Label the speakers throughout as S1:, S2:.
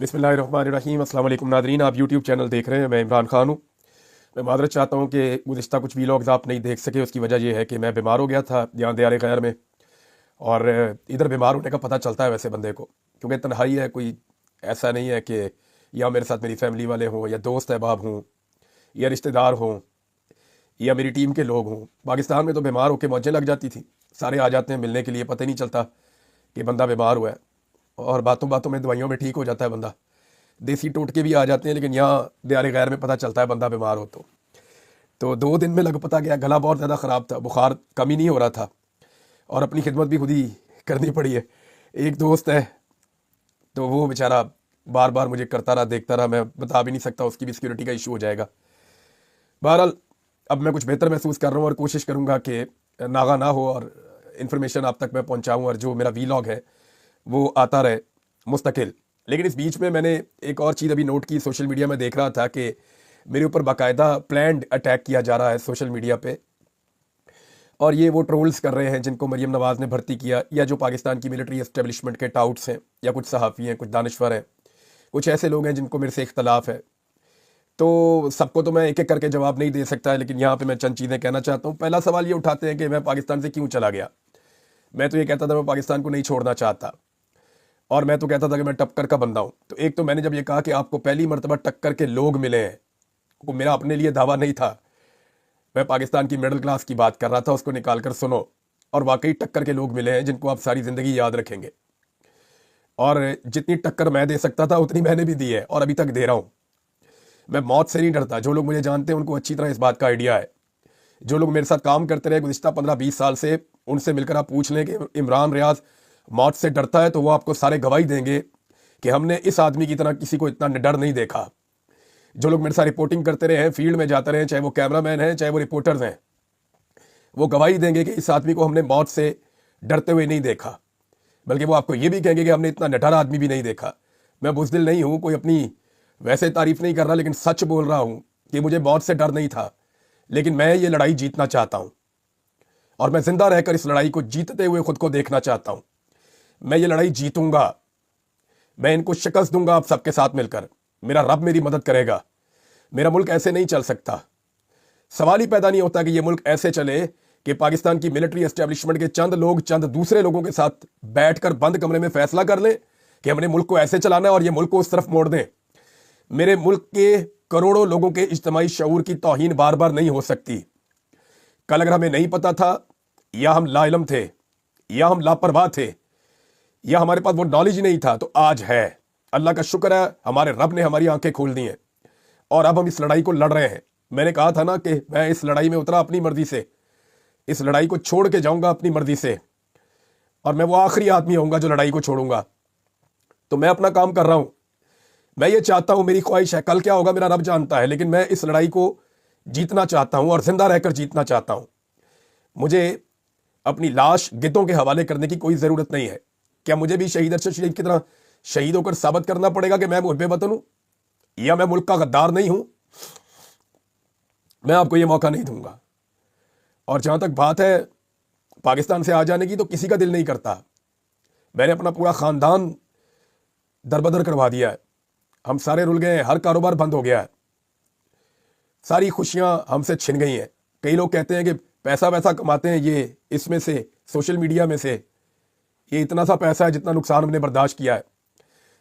S1: बिस्मिल्लाहिर्रहमानिर्रहीम। अस्सलाम वालेकुम नादरीन, आप यूट्यूब चैनल देख रहे हैं। मैं इमरान खान हूँ। मैं मादरत चाहता हूँ कि गुज़िश्ता कुछ वीलॉग्स आप नहीं देख सके। उसकी वजह यह है कि मैं बीमार हो गया था यहाँ दियार खैर में, और इधर बीमार होने का पता चलता है वैसे बंदे को, क्योंकि तन्हाई है, कोई ऐसा नहीं है कि या मेरे साथ मेरी फैमिली वाले हों, या दोस्त अहबाब हों, या रिश्तेदार हों, या मेरी टीम के लोग हों। पाकिस्तान में तो बीमार होकर मौजें लग जाती थी, सारे आ जाते हैं मिलने के लिए, पता ही नहीं चलता कि बंदा बीमार हुआ है, और बातों बातों में दवाइयों में ठीक हो जाता है बंदा। देसी टोटके भी आ जाते हैं, लेकिन यहाँ दियार गैर में पता चलता है बंदा बीमार हो तो 2 दिन में लग पता गया। गला बहुत ज़्यादा ख़राब था, बुखार कम ही नहीं हो रहा था, और अपनी खिदमत भी खुद ही करनी पड़ी है। एक दोस्त है तो वो बेचारा बार बार मुझे करता रहा, देखता रहा, मैं बता भी नहीं सकता, उसकी भी सिक्योरिटी का इशू हो जाएगा। बहरहाल अब मैं कुछ बेहतर महसूस कर रहा हूँ और कोशिश करूँगा कि नागा ना हो और इन्फॉर्मेशन आप तक मैं पहुँचाऊँ, और जो मेरा वीलॉग है वो आता रहे मुस्तकिल। लेकिन इस बीच में मैंने एक और चीज़ अभी नोट की, सोशल मीडिया में देख रहा था कि मेरे ऊपर बाकायदा प्लान्ड अटैक किया जा रहा है सोशल मीडिया पे, और ये वो ट्रोल्स कर रहे हैं जिनको मरीम नवाज़ ने भर्ती किया, या जो पाकिस्तान की मिलिट्री एस्टेब्लिशमेंट के टाउट्स हैं, या कुछ सहाफ़ी हैं, कुछ दानश्वर हैं, कुछ ऐसे लोग हैं जिनको मेरे से इख्तलाफ है। तो सबको तो मैं एक एक करके जवाब नहीं दे सकता है, लेकिन यहाँ पे मैं चंद चीज़ें कहना चाहता हूँ। पहला सवाल ये उठाते हैं कि मैं पाकिस्तान से क्यों चला गया। मैं तो ये कहता था मैं पाकिस्तान को नहीं छोड़ना चाहता, और मैं तो कहता था कि मैं टक्कर का बंदा हूँ। तो एक तो मैंने जब ये कहा कि आपको पहली मरतबा टक्कर के लोग मिले हैं, वो मेरा अपने लिए दावा नहीं था, मैं पाकिस्तान की मिडिल क्लास की बात कर रहा था, उसको निकाल कर सुनो। और वाकई टक्कर के लोग मिले हैं जिनको आप सारी ज़िंदगी याद रखेंगे, और जितनी टक्कर मैं दे सकता था उतनी मैंने भी दी है, और अभी तक दे रहा हूँ। मैं मौत से नहीं डरता। जो लोग मुझे जानते हैं उनको अच्छी तरह इस बात का आइडिया है। जो लोग मेरे साथ काम करते रहे गुज़िश्ता 15-20 साल से, उनसे मिलकर आप पूछ लें कि इमरान रियाज मौत से डरता है, तो वो आपको सारे गवाही देंगे कि हमने इस आदमी की तरह किसी को इतना डर नहीं देखा। जो लोग मेरे साथ रिपोर्टिंग करते रहे हैं, फील्ड में जाते रहे, चाहे वो कैमरामैन हैं, चाहे वो रिपोर्टर्स हैं, वो गवाही देंगे कि इस आदमी को हमने मौत से डरते हुए नहीं देखा। बल्कि वो आपको ये भी कहेंगे कि हमने इतना निडर आदमी भी नहीं देखा। मैं बुज़दिल नहीं हूँ, कोई अपनी वैसे तारीफ नहीं कर रहा, लेकिन सच बोल रहा हूँ कि मुझे मौत से डर नहीं था, लेकिन मैं ये लड़ाई जीतना चाहता हूँ, और मैं जिंदा रहकर इस लड़ाई को जीतते हुए खुद को देखना चाहता हूँ। मैं ये लड़ाई जीतूंगा, मैं इनको शिकस्त दूंगा आप सबके साथ मिलकर। मेरा रब मेरी मदद करेगा। मेरा मुल्क ऐसे नहीं चल सकता। सवाल ही पैदा नहीं होता कि ये मुल्क ऐसे चले कि पाकिस्तान की मिलिट्री एस्टेब्लिशमेंट के चंद लोग चंद दूसरे लोगों के साथ बैठकर बंद कमरे में फैसला कर लें कि हमने मुल्क को ऐसे चलाना है, और ये मुल्क को उस तरफ मोड़ दें। मेरे मुल्क के करोड़ों लोगों के इज्तिमाई शऊर की तौहीन बार बार नहीं हो सकती। कल अगर हमें नहीं पता था, या हम लाइलम थे, या हम लापरवाह थे, या हमारे पास वो नॉलेज ही नहीं था, तो आज है। अल्लाह का शुक्र है, हमारे रब ने हमारी आंखें खोल दी हैं, और अब हम इस लड़ाई को लड़ रहे हैं। मैंने कहा था ना कि मैं इस लड़ाई में उतरा अपनी मर्जी से, इस लड़ाई को छोड़ के जाऊंगा अपनी मर्जी से, और मैं वो आखिरी आदमी होऊंगा जो लड़ाई को छोड़ूंगा। तो मैं अपना काम कर रहा हूं। मैं ये चाहता हूं, मेरी ख्वाहिश है, कल क्या होगा मेरा रब जानता है, लेकिन मैं इस लड़ाई को जीतना चाहता हूं, और जिंदा रहकर जीतना चाहता हूं। मुझे अपनी लाश गिद्धों के हवाले करने की कोई ज़रूरत नहीं है। क्या मुझे भी शहीद अरशद शरीफ की तरह शहीद होकर साबित करना पड़ेगा कि मैं मुहब्बे वतन हूं, या मैं मुल्क का गद्दार नहीं हूं? मैं आपको ये मौका नहीं दूंगा। और जहां तक बात है पाकिस्तान से आ जाने की, तो किसी का दिल नहीं करता। मैंने अपना पूरा ख़ानदान दरबदर करवा दिया है। हम सारे रुल गए हैं, हर कारोबार बंद हो गया है, सारी खुशियां हमसे छिन गई हैं। कई लोग कहते हैं कि पैसा वैसा कमाते हैं ये इसमें से, सोशल मीडिया में से। ये इतना सा पैसा है जितना नुकसान हमने बर्दाश्त किया है।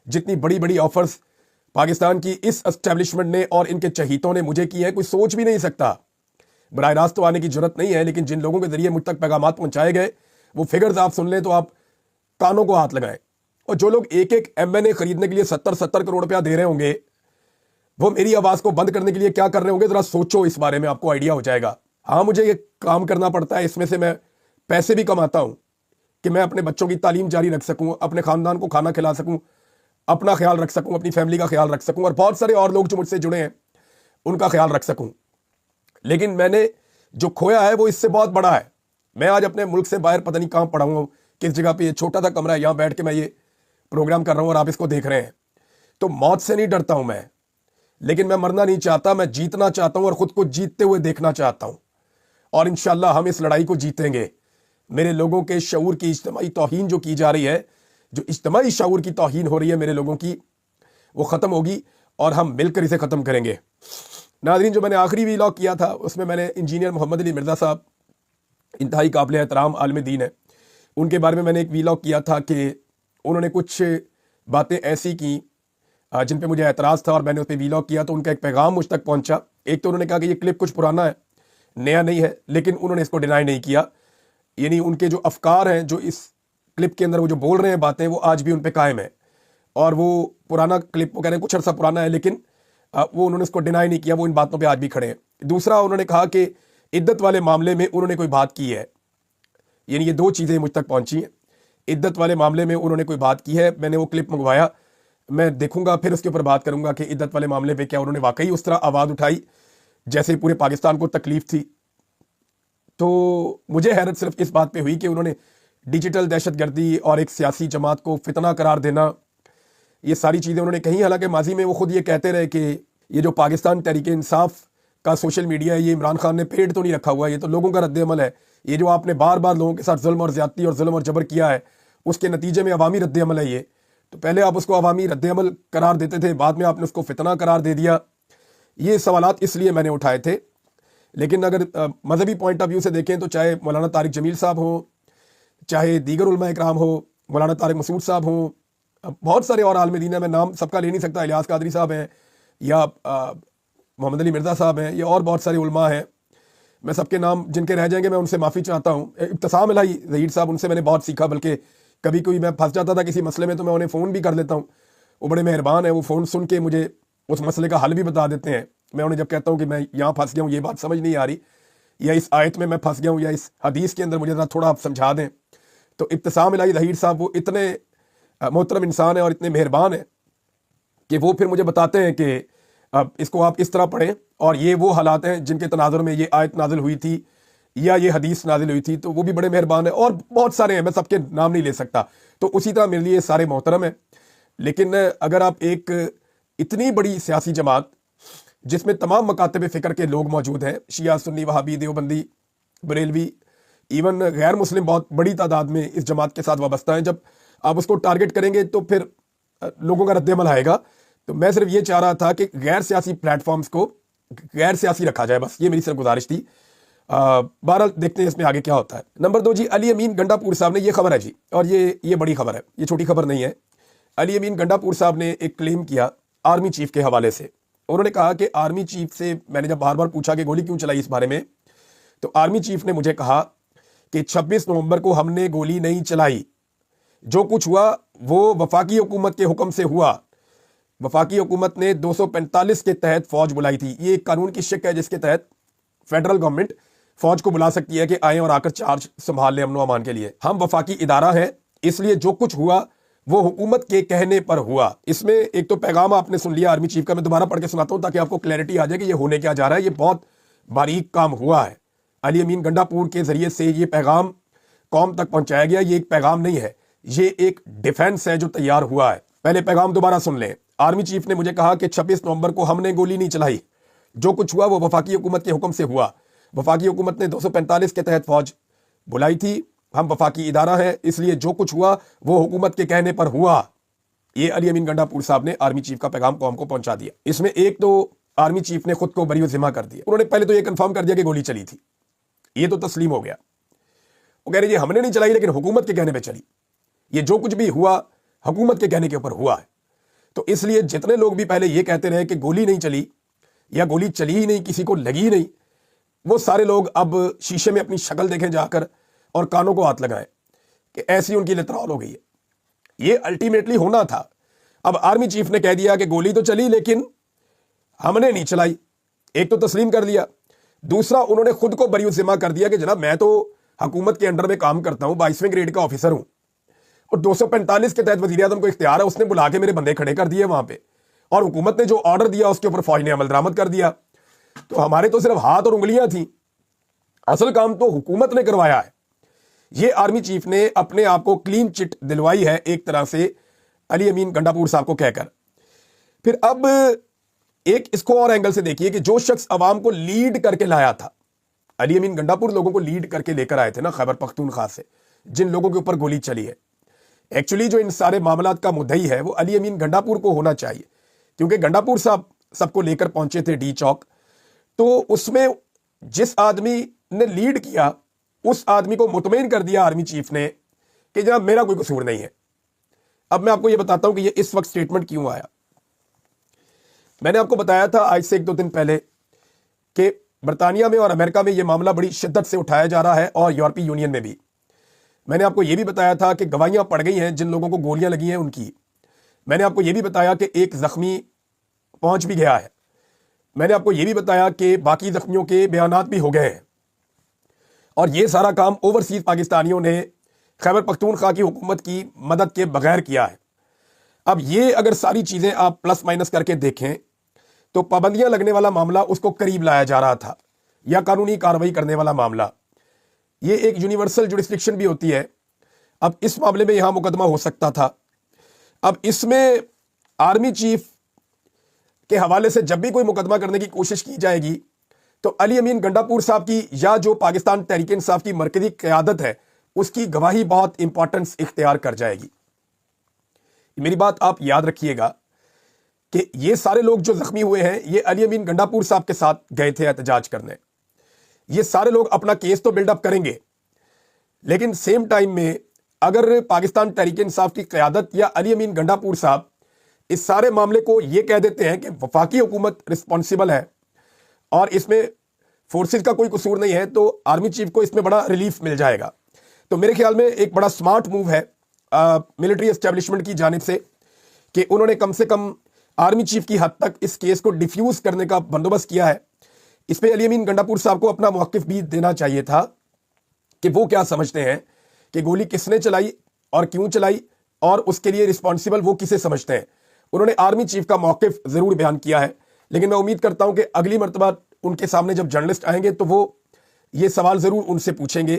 S1: जितनी बड़ी बड़ी ऑफर्स पाकिस्तान की इस एस्टेब्लिशमेंट ने और इनके चहीतों ने मुझे की है, कोई सोच भी नहीं सकता। बराह रास्त तो आने की जरूरत नहीं है, लेकिन जिन लोगों के जरिए मुझ तक पैगामात पहुंचाए गए, वो फिगर्स आप सुन लें तो आप कानों को हाथ लगाएं। और जो लोग एक एक MNA खरीदने के लिए 70-70 करोड़ रुपया दे रहे होंगे, वो मेरी आवाज़ को बंद करने के लिए क्या कर रहे होंगे, ज़रा सोचो इस बारे में, आपको आइडिया हो जाएगा। हाँ, मुझे ये काम करना पड़ता है, इसमें से मैं पैसे भी कमाता हूँ कि मैं अपने बच्चों की तालीम जारी रख सकूँ, अपने ख़ानदान को खाना खिला सकूँ, अपना ख्याल रख सकूँ, अपनी फैमिली का ख्याल रख सकूँ, और बहुत सारे और लोग जो मुझसे जुड़े हैं उनका ख्याल रख सकूँ। लेकिन मैंने जो खोया है वो इससे बहुत बड़ा है। मैं आज अपने मुल्क से बाहर पता नहीं कहाँ पड़ा हूँ, किस जगह पे, ये छोटा सा कमरा है, यहाँ बैठ के मैं ये प्रोग्राम कर रहा हूँ और आप इसको देख रहे हैं। तो मौत से नहीं डरता हूँ मैं, लेकिन मैं मरना नहीं चाहता, मैं जीतना चाहता हूँ, और खुद को जीतते हुए देखना चाहता हूँ। और इंशाल्लाह हम इस लड़ाई को जीतेंगे। मेरे लोगों के शऊर की इज्तिमाई तौहीन जो की जा रही है, जो इज्तिमाई शऊर की तौहीन हो रही है मेरे लोगों की, وہ ختم ہوگی اور ہم مل کر اسے ختم کریں گے۔ ناظرین، جو میں نے آخری ویلاگ کیا تھا اس میں نے انجینئر محمد علی مرزا صاحب، انتہائی قابل احترام عالم دین ہے، ان کے بارے میں نے ایک ویلاگ کیا تھا کہ انہوں نے کچھ باتیں ایسی کی جن پہ مجھے اعتراض تھا، اور میں نے اس پہ ویلاگ کیا تو ان کا ایک پیغام مجھ تک پہنچا۔ ایک تو انہوں نے کہا کہ یہ کلپ کچھ پرانا ہے، نیا نہیں ہے، لیکن انہوں نے اس کو ڈینائی نہیں کیا، یعنی ان کے جو افکار ہیں، جو اس کلپ کے اندر وہ جو بول رہے ہیں باتیں، وہ آج بھی ان پہ قائم ہے، اور وہ پرانا کلپ وہ کہہ رہے ہیں کچھ عرصہ پرانا ہے، لیکن وہ انہوں نے اس کو ڈینائی نہیں کیا، وہ ان باتوں پہ آج بھی کھڑے ہیں۔ دوسرا، انہوں نے کہا کہ عدت والے معاملے میں انہوں نے کوئی بات کی ہے، یعنی یہ دو چیزیں مجھ تک پہنچی ہیں۔ عدت والے معاملے میں انہوں نے کوئی بات کی ہے، میں نے وہ کلپ منگوایا، میں دیکھوں گا، پھر اس کے اوپر بات کروں گا کہ عدت والے معاملے پہ کیا انہوں نے واقعی اس طرح آواز اٹھائی جیسے پورے پاکستان کو تکلیف تھی۔ تو مجھے حیرت صرف اس بات پہ ہوئی کہ انہوں نے ڈیجیٹل دہشت گردی اور ایک سیاسی جماعت کو فتنہ قرار دینا، یہ ساری چیزیں انہوں نے کہیں، حالانکہ ماضی میں وہ خود یہ کہتے رہے کہ یہ جو پاکستان تحریک انصاف کا سوشل میڈیا ہے، یہ عمران خان نے پیڑ تو نہیں رکھا ہوا ہے، یہ تو لوگوں کا رد عمل ہے، یہ جو آپ نے بار بار لوگوں کے ساتھ ظلم اور زیادتی اور ظلم اور جبر کیا ہے، اس کے نتیجے میں عوامی رد عمل ہے یہ۔ تو پہلے آپ اس کو عوامی رد عمل قرار دیتے تھے، بعد میں آپ نے اس کو فتنہ قرار دے دیا۔ یہ سوالات اس لیے میں نے اٹھائے تھے۔ لیکن اگر مذہبی پوائنٹ آف ویو سے دیکھیں تو چاہے مولانا طارق جمیل صاحب ہوں، چاہے دیگر علماء اکرام ہو، مولانا طارق مسعود صاحب ہوں، بہت سارے اور عالم دین ہیں، میں نام سب کا لے نہیں سکتا، الیاس قادری صاحب ہیں، یا محمد علی مرزا صاحب ہیں، یا اور بہت سارے علماء ہیں، میں سب کے نام جن کے رہ جائیں گے میں ان سے معافی چاہتا ہوں۔ ابتسام الہی ظہیر صاحب، ان سے میں نے بہت سیکھا، بلکہ کبھی کوئی میں پھنس جاتا تھا کسی مسئلے میں تو میں انہیں فون بھی کر لیتا ہوں، وہ بڑے مہربان ہیں، وہ فون سن کے مجھے اس مسئلے کا حل بھی بتا دیتے ہیں۔ میں انہیں جب کہتا ہوں کہ میں یہاں پھنس گیا ہوں، یہ بات سمجھ نہیں آ رہی، یا اس آیت میں پھنس گیا ہوں، یا اس حدیث کے اندر مجھے ذرا تھوڑا آپ سمجھا دیں، تو ابتسام الہی ظہیر صاحب وہ اتنے محترم انسان ہیں اور اتنے مہربان ہیں کہ وہ پھر مجھے بتاتے ہیں کہ اس کو آپ اس طرح پڑھیں، اور یہ وہ حالات ہیں جن کے تناظر میں یہ آیت نازل ہوئی تھی یا یہ حدیث نازل ہوئی تھی، تو وہ بھی بڑے مہربان ہیں، اور بہت سارے ہیں، میں سب کے نام نہیں لے سکتا۔ تو اسی طرح میرے لیے سارے محترم ہیں۔ لیکن اگر آپ ایک اتنی بڑی سیاسی جماعت جس میں تمام مکاتب فکر کے لوگ موجود ہیں، شیعہ، سنی، وہابی، دیوبندی، بریلوی، ایون غیر مسلم بہت بڑی تعداد میں اس جماعت کے ساتھ وابستہ ہیں، جب آپ اس کو ٹارگٹ کریں گے تو پھر لوگوں کا رد عمل آئے گا۔ تو میں صرف یہ چاہ رہا تھا کہ غیر سیاسی پلیٹ فارمز کو غیر سیاسی رکھا جائے، بس یہ میری صرف گزارش تھی۔ بہرحال دیکھتے ہیں اس میں آگے کیا ہوتا ہے۔ نمبر 2 جی، علی امین گنڈا پور صاحب نے، یہ خبر ہے جی، اور یہ بڑی خبر ہے، یہ چھوٹی خبر نہیں ہے۔ علی امین گنڈا پور صاحب نے ایک کلیم کیا آرمی چیف کے حوالے سے۔ انہوں نے کہا کہ آرمی چیف سے میں نے جب بار بار پوچھا کہ گولی کیوں چلائی اس بارے میں، تو آرمی چیف نے مجھے کہا کہ 26 نومبر کو ہم نے گولی نہیں چلائی، جو کچھ ہوا وہ وفاقی حکومت کے حکم سے ہوا۔ وفاقی حکومت نے 245 کے تحت فوج بلائی تھی، یہ ایک قانون کی شک ہے جس کے تحت فیڈرل گورنمنٹ فوج کو بلا سکتی ہے کہ آئیں اور آ کر چارج سنبھال لیں امن و امان کے لیے۔ ہم وفاقی ادارہ ہیں، اس لیے جو کچھ ہوا وہ حکومت کے کہنے پر ہوا۔ اس میں ایک تو پیغام آپ نے سن لیا آرمی چیف کا، میں دوبارہ پڑھ کے سناتا ہوں تاکہ آپ کو کلیئرٹی آ جائے کہ یہ ہونے کیا جا رہا ہے۔ یہ بہت باریک کام ہوا ہے، علی امین گنڈا پور کے ذریعے سے یہ پیغام قوم تک پہنچایا گیا۔ یہ ایک پیغام نہیں ہے، یہ ایک ڈیفنس ہے جو تیار ہوا ہے۔ پہلے پیغام دوبارہ سن لیں۔ آرمی چیف نے مجھے کہا کہ 26 نومبر کو ہم نے گولی نہیں چلائی، جو کچھ ہوا وہ وفاقی حکومت کے حکم سے ہوا۔ وفاقی حکومت نے 245 کے تحت فوج بلائی تھی، ہم وفاقی ادارہ ہیں، اس لیے جو کچھ ہوا وہ حکومت کے کہنے پر ہوا۔ یہ علی امین گنڈا پور صاحب نے آرمی چیف کا پیغام قوم کو پہنچا دیا۔ اس میں ایک تو آرمی چیف نے خود کو بری ذمہ کر دیا، انہوں نے پہلے تو یہ کنفرم کر دیا کہ گولی چلی تھی، یہ تو تسلیم ہو گیا۔ وہ کہہ رہے جی ہم نے نہیں چلائی لیکن حکومت کے کہنے پہ چلی، یہ جو کچھ بھی ہوا حکومت کے کہنے کے اوپر ہوا ہے۔ تو اس لیے جتنے لوگ بھی پہلے یہ کہتے رہے کہ گولی نہیں چلی یا گولی چلی ہی نہیں، کسی کو لگی نہیں، وہ سارے لوگ اب شیشے میں اپنی شکل دیکھیں جا کر اور کانوں کو ہاتھ لگائیں کہ ایسی ان کی لترال ہو گئی ہے۔ یہ الٹیمیٹلی ہونا تھا۔ اب آرمی چیف نے کہہ دیا کہ گولی تو چلی لیکن ہم نے نہیں چلائی، ایک تو تسلیم کر لیا، دوسرا انہوں نے خود کو بری ذمہ کر دیا کہ جناب میں تو حکومت کے انڈر میں کام کرتا ہوں، 22ویں گریڈ کا آفیسر ہوں، اور 245 کے تحت وزیر اعظم کو اختیار ہے، اس نے بلا کے میرے بندے کھڑے کر دیے وہاں پہ، اور حکومت نے جو آرڈر دیا اس کے اوپر فوج نے عمل درآمد کر دیا۔ تو ہمارے تو صرف ہاتھ اور انگلیاں تھیں، اصل کام تو حکومت نے کروایا ہے۔ یہ آرمی چیف نے اپنے آپ کو کلین چٹ دلوائی ہے ایک طرح سے علی امین گنڈا پور صاحب کو کہہ کر۔ پھر اب ایک اس کو اور اینگل سے دیکھیے کہ جو شخص عوام کو لیڈ کر کے لایا تھا، علی امین گنڈا پور لوگوں کو لیڈ کر کے لے کر آئے تھے نا خیبر پختونخوا سے، جن لوگوں کے اوپر گولی چلی ہے، ایکچولی جو ان سارے معاملات کا مدعی ہے وہ علی امین گنڈا پور کو ہونا چاہیے، क्योंकि गंडापुर साहब सबको लेकर पहुंचे थे डी चौक, तो उसमें जिस आदमी ने लीड किया उस आदमी को मुतमईन कर दिया आर्मी चीफ ने कि जनाब मेरा कोई कसूर नहीं है। अब मैं आपको यह बताता हूं कि यह इस वक्त स्टेटमेंट क्यों आया। मैंने आपको बताया था आज से 1-2 दिन पहले कि बरतानिया में और अमेरिका में यह मामला बड़ी शिद्दत से उठाया जा रहा है और यूरोपीय यूनियन में भी। मैंने आपको यह भी बताया था कि गवाहियां पड़ गई हैं, जिन लोगों को गोलियां लगी हैं उनकी। मैंने आपको यह भी बताया कि एक जख्मी पहुंच भी गया है। मैंने आपको यह भी बताया कि बाकी जख्मियों के बयानात भी हो गए हैं। और यह सारा काम ओवरसीज पाकिस्तानियों ने खैबर पख्तूनख्वा की हुकूमत की मदद के बगैर किया है। अब ये अगर सारी चीज़ें आप प्लस माइनस करके देखें तो पाबंदियां लगने वाला मामला उसको करीब लाया जा रहा था, या कानूनी कार्रवाई करने वाला मामला। ये एक यूनिवर्सल जुरिस्डिक्शन भी होती है। अब इस मामले में यहां मुकदमा हो सकता था। अब इसमें आर्मी चीफ के हवाले से जब भी कोई मुकदमा करने की कोशिश की जाएगी तो अली अमीन गंडापुर साहब की या जो पाकिस्तान तहरीक इंसाफ की मरकजी क़यादत है उसकी गवाही बहुत इंपॉर्टेंस इख्तियार कर जाएगी। मेरी बात आप याद रखिएगा कि ये सारे लोग जो जख्मी हुए हैं ये अली अमीन गंडापुर साहब के साथ गए थे एहतजाज करने। ये सारे लोग अपना केस तो बिल्डअप करेंगे, लेकिन सेम टाइम में अगर पाकिस्तान तहरीक इंसाफ की क़यादत या अली अमीन गंडापुर साहब इस सारे मामले को ये कह देते हैं कि वफाकी हुकूमत रिस्पॉन्सिबल है और इसमें फोर्सेस का कोई कसूर नहीं है, तो आर्मी चीफ को इसमें बड़ा रिलीफ मिल जाएगा। तो मेरे ख्याल में एक बड़ा स्मार्ट मूव है मिलिट्री एस्टेब्लिशमेंट की जानिब से कि उन्होंने कम से कम आर्मी चीफ की हद तक इस केस को डिफ्यूज करने का बंदोबस्त किया है। इस पे अली अमीन गंडापुर साहब को अपना मौक़िफ़ भी देना चाहिए था कि वो क्या समझते हैं कि गोली किसने चलाई और क्यों चलाई और उसके लिए रिस्पॉन्सिबल वो किसे समझते हैं। उन्होंने आर्मी चीफ का मौक़िफ़ ज़रूर बयान किया है, लेकिन मैं उम्मीद करता हूं कि अगली मरतबा उनके सामने जब जर्नलिस्ट आएंगे तो वो ये सवाल ज़रूर उनसे पूछेंगे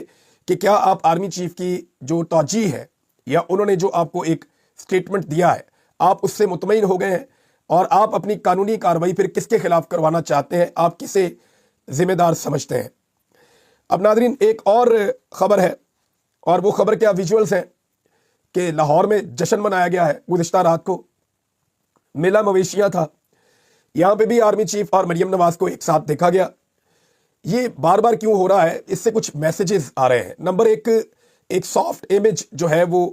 S1: कि क्या आप आर्मी चीफ की जो तौजीह है या उन्होंने जो आपको एक स्टेटमेंट दिया है आप उससे मुतमईन हो गए हैं और आप अपनी कानूनी कार्रवाई फिर किसके खिलाफ करवाना चाहते हैं, आप किसे जिम्मेदार समझते हैं। अब नादरीन एक और ख़बर है, और वो ख़बर क्या विजुअल्स हैं कि लाहौर में जश्न मनाया गया है। गुज़िश्ता रात को मेला मवेशियाँ था, यहाँ पे भी आर्मी चीफ और मरियम नवाज को एक साथ देखा गया। ये बार बार क्यों हो रहा है, इससे कुछ मैसेजेस आ रहे हैं। नंबर एक सॉफ्ट इमेज जो है वो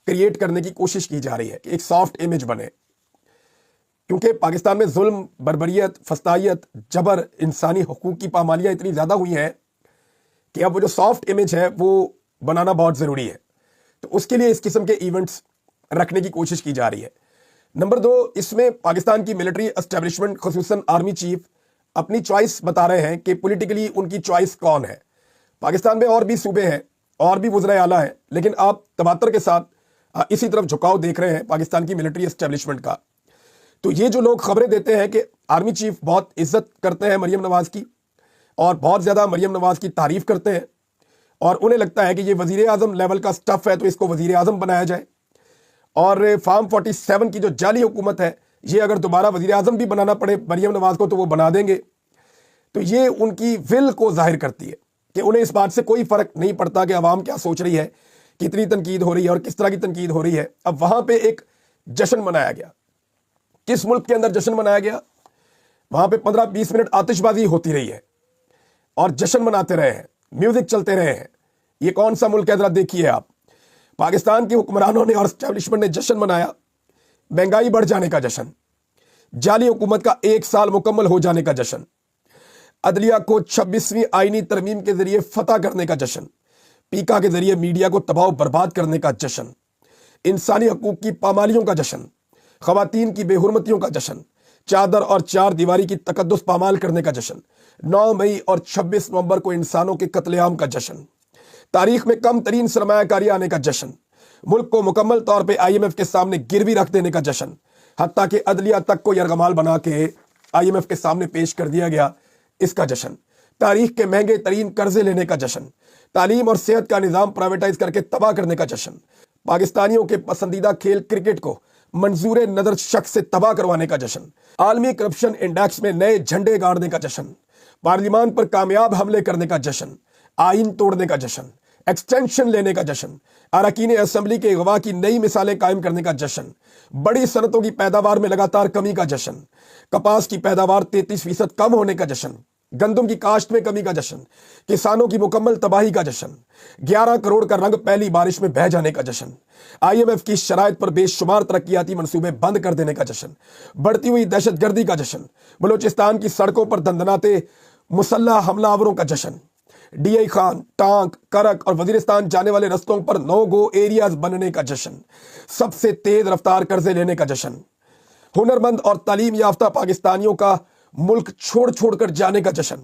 S1: क्रिएट करने की कोशिश की जा रही है कि एक सॉफ्ट इमेज बने, क्योंकि पाकिस्तान में जुल्म, बर्बरियत, फस्तायत, जबर, इंसानी हुकूक की पामालियाँ इतनी ज़्यादा हुई हैं कि अब वो जो सॉफ्ट इमेज है वो बनाना बहुत ज़रूरी है। तो उसके लिए इस किस्म के इवेंट्स रखने की कोशिश की जा रही है। नंबर 2, इसमें पाकिस्तान की मिलिट्री एस्टेब्लिशमेंट खुसूसन आर्मी चीफ अपनी चॉइस बता रहे हैं कि पॉलिटिकली उनकी चॉइस कौन है। पाकिस्तान में और भी सूबे हैं और भी वज़ीर आला हैं, लेकिन आप तबातर के साथ इसी तरफ झुकाव देख रहे हैं पाकिस्तान की मिलिट्री एस्टेब्लिशमेंट का। तो ये जो लोग खबरें देते हैं कि आर्मी चीफ बहुत इज्जत करते हैं मरियम नवाज की और बहुत ज़्यादा मरियम नवाज की तारीफ़ करते हैं और उन्हें लगता है कि ये वज़ीर आज़म लेवल का स्टफ़ है तो इसको वज़ीर आज़म बनाया जाए, और फार्म 47 की जो जाली हुकूमत है ये अगर दोबारा वज़ीर आज़म भी बनाना पड़े मरियम नवाज को तो वो बना देंगे। तो ये उनकी विल को जाहिर करती है कि उन्हें इस बात से कोई फ़र्क नहीं पड़ता कि अवाम क्या सोच रही है, कितनी तनकीद हो रही है और किस तरह की तनकीद हो रही है। अब वहाँ पे एक जश्न मनाया गया। किस मुल्क के अंदर जश्न मनाया गया? वहाँ पे 15-20 मिनट आतिशबाजी होती रही है और जश्न मनाते रहे हैं, म्यूज़िक चलते रहे हैं। ये कौन सा मुल्क है ज़रा देखिए आप। पाकिस्तान के हुक्मरानों ने और एस्टेब्लिशमेंट ने जश्न मनाया, महंगाई बढ़ जाने का जश्न, जाली हुकूमत का 1 साल मुकम्मल हो जाने का जश्न, अदलिया को 26वीं आईनी तरमीम के जरिए फतह करने का जश्न, पीका के जरिए मीडिया को तबाह बर्बाद करने का जश्न, इंसानी हकूक की पामालियों का जश्न, खवातीन की बेहुरमतियों का जश्न, चादर और चार दीवारी की तकद्दुस पामाल करने का जश्न, 9 मई और 26 नवंबर को इंसानों के कत्लेआम का जश्न, तारीख में कम तरीन सरमायाकारी आने का जश्न, मुल्क को मुकम्मल तौर पे IMF के सामने गिरवी रख देने का जश्न, हत्ता कि अदलिया तक को यरगमाल बना के IMF के सामने पेश कर दिया गया, इसका जश्न, तारीख के महंगे तरीन कर्जे लेने का जश्न, तालीम और सेहत का निज़ाम प्राइवेटाइज करके तबाह करने का जश्न, पाकिस्तानियों के पसंदीदा खेल क्रिकेट को मंजूर नजर शख्स से तबाह करवाने का जश्न, आलमी करप्शन इंडेक्स में नए झंडे गाड़ने का जश्न, पार्लियामान पर कामयाब हमले करने का जश्न, आइन तोड़ने का जश्न, एक्सटेंशन लेने का जश्न, अरकान असेंबली के अगवा की नई मिसालें कायम करने का जश्न, बड़ी सनतों की पैदावार में लगातार कमी का जश्न, कपास की पैदावार 33% कम होने का जश्न, गंदम की काश्त में कमी का जश्न, किसानों की मुकम्मल तबाही का जश्न, 11 करोड़ का रंग पहली बारिश में बह जाने का जश्न, IMF की शराइत पर बेशुमार तरक्याती मंसूबे बंद कर देने का जश्न, बढ़ती हुई दहशतगर्दी का जश्न, बलूचिस्तान की सड़कों पर दंदनाते मुसल्लह हमलावरों का जश्न, DI खान, टांक, करक और वजीरिस्तान जाने वाले रस्तों पर नो गो एरियाज बनने का जश्न, सबसे तेज रफ्तार कर्जे लेने का जश्न, हुनरमंद और तालीम याफ्ता पाकिस्तानियों का मुल्क छोड़ छोड़कर जाने का जश्न,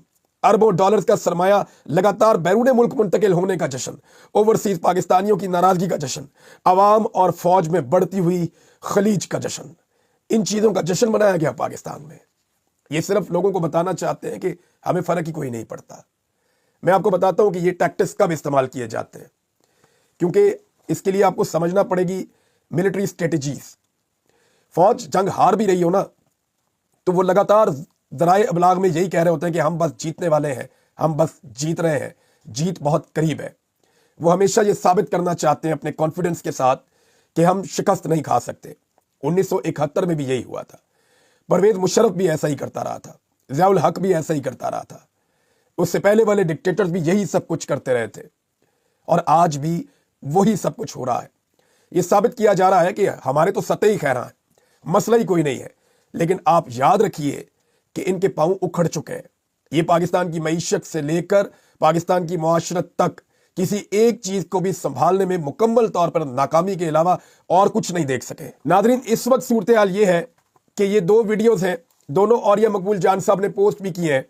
S1: अरबों डॉलर्स का सरमाया लगातार बैरून मुल्क मुंतकिल होने का जश्न, ओवरसीज पाकिस्तानियों की नाराजगी का जश्न, अवाम और फौज में बढ़ती हुई खलीज का जश्न। इन चीजों का जश्न मनाया गया पाकिस्तान में। ये सिर्फ लोगों को बताना चाहते हैं कि हमें फर्क ही कोई नहीं पड़ता। मैं आपको बताता हूं कि ये टैक्टिक्स कब इस्तेमाल किए जाते हैं, क्योंकि इसके लिए आपको समझना पड़ेगी मिलिट्री स्ट्रेटजीज। फौज जंग हार भी रही हो ना, तो वो लगातार ज़राए अबलाग में यही कह रहे होते हैं कि हम बस जीतने वाले हैं, हम बस जीत रहे हैं, जीत बहुत करीब है। वो हमेशा ये साबित करना चाहते हैं अपने कॉन्फिडेंस के साथ कि हम शिकस्त नहीं खा सकते। 1971 में भी यही हुआ था। परवेज मुशर्रफ भी ऐसा ही करता रहा था, ज़ियाउल हक भी ऐसा ही करता रहा था, उससे पहले वाले डिक्टेटर्स भी यही सब कुछ करते रहे थे, और आज भी वही सब कुछ हो रहा है। ये साबित किया जा रहा है कि हमारे तो सतह ही खैरा है, मसला ही कोई नहीं है। लेकिन आप याद रखिए कि इनके पांव उखड़ चुके हैं। ये पाकिस्तान की मईशत से लेकर पाकिस्तान की मुआशरत तक किसी एक चीज को भी संभालने में मुकम्मल तौर पर नाकामी के अलावा और कुछ नहीं देख सके। नादरीन, इस वक्त सूरत हाल ये है कि ये दो वीडियोस हैं, दोनों औरिया मकबूल जान साहब ने पोस्ट भी किए हैं,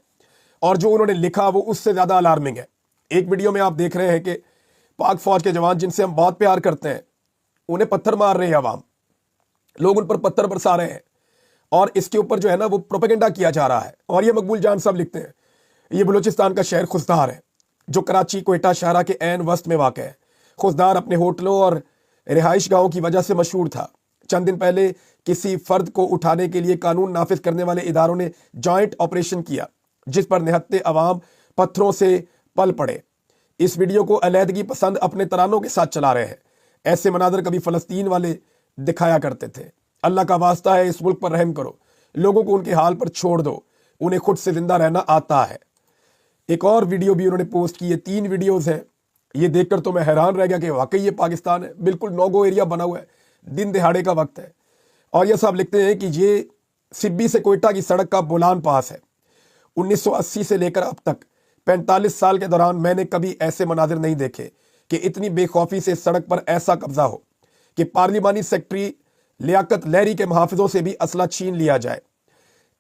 S1: और जो उन्होंने लिखा वो उससे ज्यादा अलार्मिंग है। एक वीडियो में आप देख रहे हैं कि पाक फौज के जवान जिनसे हम बहुत प्यार करते हैं, उन्हें पत्थर मार रहे हैं अवाम, लोग उन पर पत्थर बरसा रहे हैं, और इसके ऊपर जो है ना वो प्रोपेगेंडा किया जा रहा है। और ये मकबूल जान साहब लिखते हैं, ये बलूचिस्तान का शहर खुजदार है जो कराची कोयटा शहरा के ऐन वस्त में वाक़ है। खुजदार अपने होटलों और रिहाइश गाहों की वजह से मशहूर था। चंद दिन पहले किसी फर्द को उठाने के लिए कानून नाफिज करने वाले इदारों ने जॉइंट ऑपरेशन किया, जिस पर निहत्ते अवाम पत्थरों से पल पड़े। इस वीडियो को अलहदगी पसंद अपने तरानों के साथ चला रहे हैं। ऐसे मनाजर कभी फ़लस्तीन वाले दिखाया करते थे। अल्लाह का वास्ता है, इस मुल्क पर रहम करो, लोगों को उनके हाल पर छोड़ दो, उन्हें खुद से जिंदा रहना आता है। एक और वीडियो भी उन्होंने पोस्ट की है, 3 वीडियोस हैं। ये देखकर तो मैं हैरान रह गया कि वाकई ये पाकिस्तान है, बिल्कुल नो गो एरिया बना हुआ है, दिन दिहाड़े का वक्त है। और ये साहब लिखते हैं कि ये सिब्बी से कोयटा की सड़क का बोलान पास है। 1980 से लेकर अब तक 45 साल के दौरान मैंने कभी ऐसे मनाजिर नहीं देखे कि इतनी बेखौफी से सड़क पर ऐसा कब्जा हो कि पार्लिमानी सेक्रेटरी लियाकत लहरी के मुहाफिजों से भी असला छीन लिया जाए।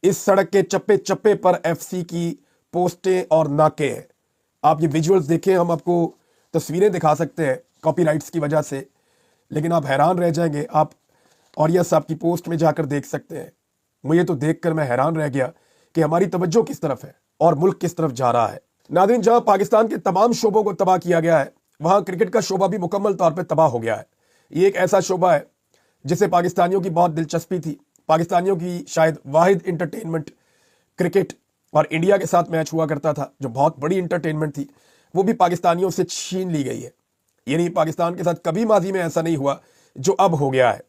S1: इस सड़क के चप्पे चप्पे पर FC की पोस्टें और नाके हैं। आप ये विजुअल्स देखें, हम आपको तस्वीरें दिखा सकते हैं कॉपीराइट्स की वजह से, लेकिन आप हैरान रह जाएंगे। आप औरिया साहब की पोस्ट में जाकर देख सकते हैं। मुझे तो देखकर मैं हैरान रह गया कि हमारी तवज्जो किस तरफ है और मुल्क किस तरफ जा रहा है। नाज़रीन, जहां पाकिस्तान के तमाम शोबों को तबाह किया गया है, वहां क्रिकेट का शोबा भी मुकम्मल तौर पर तबाह हो गया है। ये एक ऐसा शोबा है जिसे पाकिस्तानियों की बहुत दिलचस्पी थी। पाकिस्तानियों की शायद वाहिद इंटरटेनमेंट क्रिकेट, और इंडिया के साथ मैच हुआ करता था जो बहुत बड़ी इंटरटेनमेंट थी, वो भी पाकिस्तानियों से छीन ली गई है। यानी पाकिस्तान के साथ कभी माजी में ऐसा नहीं हुआ जो अब हो गया है।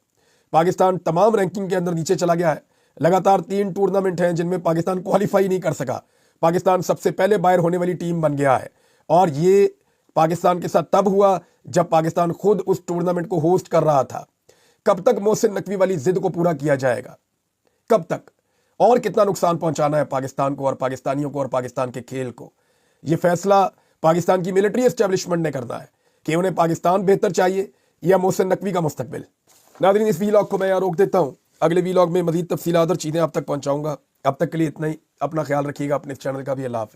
S1: पाकिस्तान तमाम रैंकिंग के अंदर नीचे चला गया है। लगातार 3 टूर्नामेंट हैं जिनमें पाकिस्तान क्वालिफाई नहीं कर सका। पाकिस्तान सबसे पहले बाहर होने वाली टीम बन गया है, और ये पाकिस्तान के साथ तब हुआ जब पाकिस्तान खुद उस टूर्नामेंट को होस्ट कर रहा था। कब तक मोहसिन नकवी वाली जिद को पूरा किया जाएगा? कब तक? और कितना नुकसान पहुंचाना है पाकिस्तान को और पाकिस्तानियों को और पाकिस्तान के खेल को? ये फैसला पाकिस्तान की मिलिट्री एस्टेब्लिशमेंट ने करना है कि उन्हें पाकिस्तान बेहतर चाहिए या मोहसिन नकवी का मुस्तकबिल। नाज़रीन, इस वीलॉग को मैं यहाँ रोक देता हूँ। अगले वीलॉग में मजीद तफसीलात और चीज़ें आप तक पहुँचाऊँगा। अब तक के लिए इतना ही। अपना ख्याल रखिएगा, अपने चैनल का भी। अल्लाह हाफ़िज़।